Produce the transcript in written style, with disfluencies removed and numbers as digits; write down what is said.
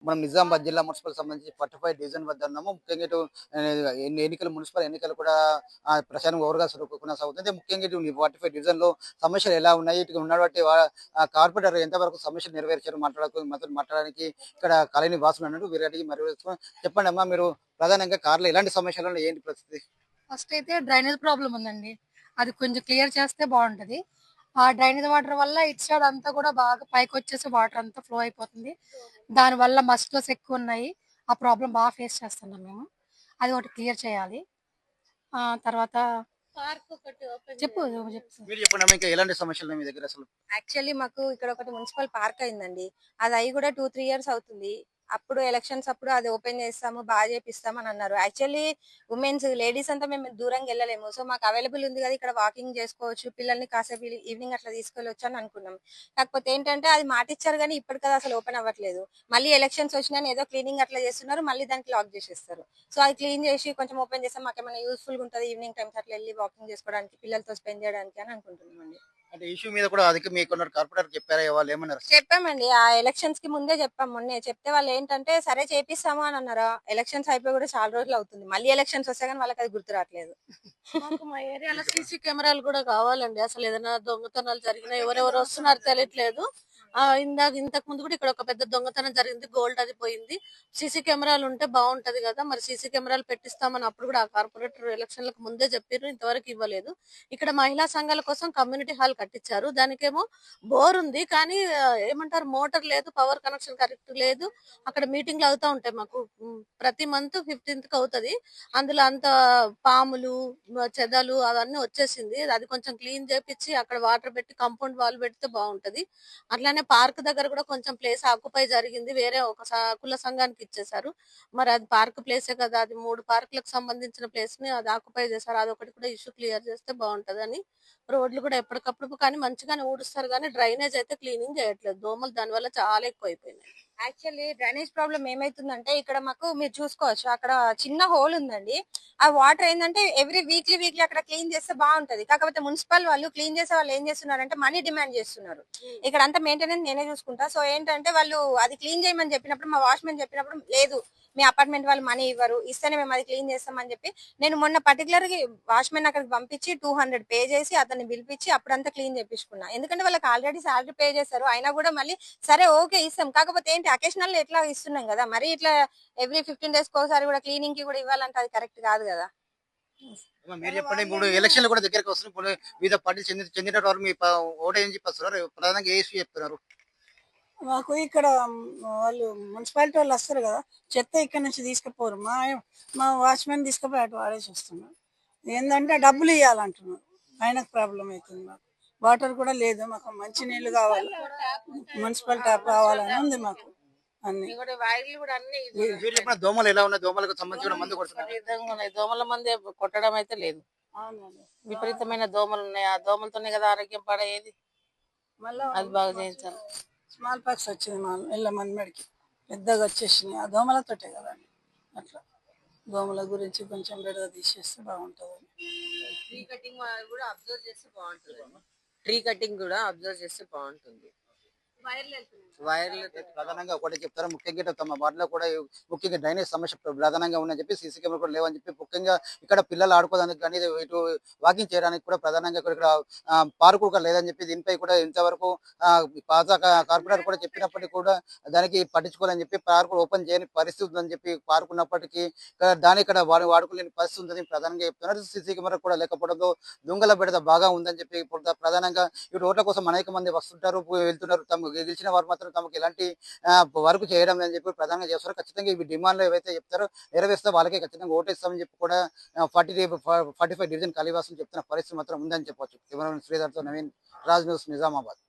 మనం నిజామాబాద్ జిల్లా మున్సిపల్ సంబంధించి 45 డివిజన్ వద్ద ఉన్నాము. ముఖ్యంగా ఇటు ఎన్నికలు మున్సిపల్ ఎన్నికలు కూడా ప్రచారం ఓరుగా కొనసాగుతుంది. ముఖ్యంగా ఇటు 45 డివిజన్‌లో సమస్యలు ఎలా ఉన్నాయి? ఇటు ఉన్నటువంటి కార్పొరేటర్ ఎంతవరకు సమస్యలు నెరవేర్చారు మనతో మాట్లాడడానికి ఇక్కడ కాలనీ వాసులు ఉన్నారు. వీరిని అడిగి మరి తెలుసుకుందాం. చెప్పండమ్మా, మీరు ప్రధానంగా కార్‌లో ఎలాంటి సమస్యలు ఉన్నాయి? ఏంటి పరిస్థితి? ఫస్ట్ అయితే డ్రైనేజ్ ప్రాబ్లమ్ ఉందండి. అది కొంచెం క్లియర్ చేస్తే బావుంటది. ఆ డ్రైనేజ్ వాటర్ వల్ల ఇటు సైడ్ అంతా కూడా బాగా పైకొచ్చేసి వాటర్ అంతా ఫ్లో అయిపోతుంది. దానివల్ల మస్కిటోస్ ఎక్కువున్నాయి. ఆ ప్రాబ్లమ్ ఫేస్ చేస్తున్నాం మేము. అది ఒకటి క్లియర్ చేయాలి. తర్వాత పార్క్ ఒకటి ఓపెన్ చెప్పు నువ్వు చెప్పు. మీరు చెప్పండమ్మా, ఇంకా ఎలాంటి సమస్యలున్నాయి మీ దగ్గర అసలు? యాక్చువల్లీ మాకు ఇక్కడ ఒకటి మున్సిపల్ పార్క్ అయిందండి. అది అయ్యి కూడా 2, 3 ఇయర్స్ అవుతుంది. అప్పుడు ఎలక్షన్స్ అప్పుడు అది ఓపెన్ చేస్తాము, బాగా చేపిస్తాం అని అన్నారు. యాక్చువల్లీ లేడీస్ అంతా మేము దూరంగా వెళ్ళలేము. సో మాకు అవైలబుల్ ఉంది కదా, ఇక్కడ వాకింగ్ చేసుకోవచ్చు, పిల్లల్ని కాసేపు ఈవినింగ్ అట్లా తీసుకెళ్ళొచ్చు అని అనుకున్నాం. కాకపోతే ఏంటంటే అది మాటిచ్చారు కానీ ఇప్పటికది అసలు ఓపెన్ అవ్వట్లేదు. మళ్ళీ ఎలక్షన్స్ వచ్చినాయని ఏదో క్లీనింగ్ అట్లా చేస్తున్నారు, మళ్ళీ దానికి లాక్ చేసేస్తారు. సో అది క్లీన్ చేసి కొంచెం ఓపెన్ చేస్తే మాకేమైనా యూస్ఫుల్ గా ఉంటుంది, ఈవినింగ్ టైమ్స్ అట్లా వెళ్ళి వాకింగ్ చేసుకోవడానికి, పిల్లలతో స్పెండ్ చేయడానికి అని అనుకుంటున్నామండి. అంటే ఇష్యూ మీద కూడా అధిక మీకున్న కార్పొరేటర్ చెప్పారా? వాళ్ళు ఏమన్నారు? చెప్పామండి. ఆ ఎలక్షన్స్ కి ముందే చెప్పాం మొన్నే. చెప్తే వాళ్ళేంటంటే, సరే చేపిస్తాము అని అన్నారు. ఎలక్షన్స్ అయిపోయి కూడా చాలా రోజులు అవుతుంది. మళ్ళీ ఎలక్షన్స్ వస్తే గాని వాళ్ళకది గుర్తు రావట్లేదు. మాకు మా ఏరియాలో సీసీ కెమెరాలు కూడా కావాలండి. అసలు ఏదైనా దొంగతనాలు జరిగినా ఎవరెవరు వస్తున్నారో తెలియట్లేదు. ఇంతకు ముందు కూడా ఇక్కడ ఒక పెద్ద దొంగతనం జరిగింది. గోల్డ్ అది పోయింది. సీసీ కెమెరాలు ఉంటే బాగుంటది కదా. మరి సీసీ కెమెరాలు పెట్టిస్తామని అప్పుడు కూడా ఆ కార్పొరేటర్ ఎలక్షన్లకు ముందే చెప్పారు. ఇంతవరకు ఇవ్వలేదు. ఇక్కడ మహిళా సంఘాల కోసం కమ్యూనిటీ హాల్ కట్టించారు. దానికేమో బోర్ ఉంది కానీ ఏమంటారు, మోటార్ లేదు, పవర్ కనెక్షన్ కరెక్ట్ లేదు. అక్కడ మీటింగ్లు అవుతా ఉంటాయి మాకు. ప్రతి మంత్ 15th కి అవుతది. అందులో అంత పాములు, చెదలు అవన్నీ వచ్చేసింది. అది కొంచెం క్లీన్ చేపించి అక్కడ వాటర్ పెట్టి కాంపౌండ్ వాల్ పెడితే బాగుంటది. అట్లానే పార్క్ దగ్గర కూడా కొంచెం ప్లేస్ ఆక్యుపై జరిగింది. వేరే ఒక కుల సంఘానికి ఇచ్చేసారు. మరి అది పార్క్ ప్లేసే కదా, అది 3 పార్కులకు సంబంధించిన ప్లేస్ ని అది ఆక్యుపై చేశారు. అదొకటి కూడా ఇష్యూ క్లియర్ చేస్తే బాగుంటదని. రోడ్లు కూడా ఎప్పటికప్పుడు కానీ మంచిగానే ఊడుస్తారు కానీ డ్రైనేజ్ అయితే క్లీనింగ్ చేయట్లేదు. దోమలు దాని వల్ల చాలా ఎక్కువ అయిపోయినాయి. యాక్చువల్లీ డ్రైనేజ్ ప్రాబ్లం ఏమైతుందంటే, ఇక్కడ మాకు మీరు చూసుకోవచ్చు, అక్కడ చిన్న హోల్ ఉందండి. ఆ వాటర్ ఏంటంటే ఎవ్రీ వీక్లీ అక్కడ క్లీన్ చేస్తే బాగుంటది. కాకపోతే మున్సిపల్ వాళ్ళు క్లీన్ చేసే వాళ్ళు ఏం చేస్తున్నారంటే మనీ డిమాండ్ చేస్తున్నారు. ఇక్కడ అంతా మెయింటెనెన్స్ నేనే చూసుకుంటా. సో ఏంటంటే వాళ్ళు అది క్లీన్ చేయమని చెప్పినప్పుడు, మా వాచ్మెన్ చెప్పినప్పుడు, లేదు మీ అపార్ట్మెంట్ వాళ్ళు మనీ ఇవ్వరు, ఇస్తేనే మేము అది క్లీన్ చేస్తామని చెప్పి, నేను మొన్న పర్టికులర్ గా వాచ్మెన్ అక్కడికి పంపించి 200 పే చేసి అతన్ని పిలిపించి అప్పుడంతా క్లీన్ చేపించుకున్నా. ఎందుకంటే వాళ్ళకి ఆల్రెడీ శాలరీ పే చేశారు. అయినా కూడా మళ్ళీ సరే ఓకే ఇస్తాం, కాకపోతే ఏంటి అకేషనల్ ఎట్లా ఇస్తున్నాం కదా, మరి ఇట్లా ఎవ్రీ 15 డేస్ ఒకసారి కూడా క్లీనింగ్ కి కూడా ఇవ్వాలంటే అది కరెక్ట్ కాదు కదా. మీరు చెప్పండి, ఇప్పుడు ఎలక్షన్లు కూడా దగ్గరికి వస్తున్నాయి. ఇప్పుడు వివిధ పార్టీలు చెందిన వారు మీ ఓటు ఏం చెప్పేస్తున్నారు? ప్రధానంగా ఏ ఇష్యూ చెప్తున్నారు? మాకు ఇక్కడ వాళ్ళు మున్సిపాలిటీ వాళ్ళు వస్తారు కదా, చెత్త ఇక్కడ నుంచి తీసుకుపోరు. మా వాచ్మెన్ తీసుకుపోయి అటు వాడేసి వస్తున్నారు. ఏంటంటే డబ్బులు ఇవ్వాలంటున్నారు. ఆయనకు ప్రాబ్లం అవుతుంది. మాకు వాటర్ కూడా లేదు, మాకు మంచి నీళ్లు కావాలి, మున్సిపల్ ట్యాప్ కావాలని ఉంది మాకు. అన్ని మీరు చెప్పిన దోమలు ఎలా ఉన్నాయి? దోమలకు సంబంధించిన మందు కొడుతున్నారు? దోమల మంది కొట్టడం అయితే లేదు. అవునండి. విపరీతమైన దోమలు ఉన్నాయి. ఆ దోమలతోనే కదా ఆరోగ్యం పాడయ్యేది. మళ్ళీ అది బాగా చేయించాలి. స్మాల్ పాక్స్ వచ్చింది మా ఇళ్ళ మందికి, పెద్దగా వచ్చేసినాయి. ఆ దోమలతోటే కదండి. అట్లా దోమల గురించి కొంచెం బెడద తీసేస్తే బాగుంటుంది. ట్రీ కటింగ్ కూడా అబ్జర్వ్ చేస్తే బాగుంటుంది. ట్రీ కటింగ్ కూడా అబ్జర్వ్ చేస్తే బాగుంటుంది. వైర్లు ప్రధానంగా ఒకటి చెప్తారా? ముఖ్యంగా ఇటు తమ వార్డులో కూడా ముఖ్యంగా డ్రైనేజ్ సమస్య ప్రధానంగా ఉందని చెప్పి, సీసీ కెమెరా కూడా లేవని చెప్పి, ముఖ్యంగా ఇక్కడ పిల్లలు ఆడుకోవడానికి కానీ ఇటు వాకింగ్ చేయడానికి కూడా ప్రధానంగా ఇక్కడ పార్కు కూడా లేదని చెప్పి, దీనిపై కూడా ఇంతవరకు పాత కార్పొరేటర్ కూడా చెప్పినప్పటికీ కూడా దానికి పట్టించుకోవాలని చెప్పి పార్కు ఓపెన్ చేయని పరిస్థితి ఉందని చెప్పి, పార్కు ఉన్నప్పటికీ దాని ఇక్కడ వాడుకోలేని పరిస్థితి ఉందని ప్రధానంగా చెప్తున్నారు. సీసీ కెమెరా కూడా లేకపోవడంతో దొంగల బెడద బాగా ఉందని చెప్పి ఇప్పుడు ప్రధానంగా ఇటు ఓట్ల కోసం అనేక మంది వస్తుంటారు, వెళ్తున్నారు. తమ గెలిచిన వారు మాత్రం తమకు ఎలాంటి వర్క్ చేయడం అని చెప్పి ప్రధానంగా చేస్తారు. ఖచ్చితంగా ఇవి డిమాండ్లు ఏవైతే చెప్తారో నెరవేరుస్తే వాళ్ళకే ఖచ్చితంగా ఓటేస్తామని చెప్పి కూడా 45 డివిజన్ కలివాసం చెప్తున్న పరిస్థితి మాత్రం ఉందని చెప్పొచ్చు. శ్రీధర్తో నవీన్, రాజ్ న్యూస్, నిజామాబాద్.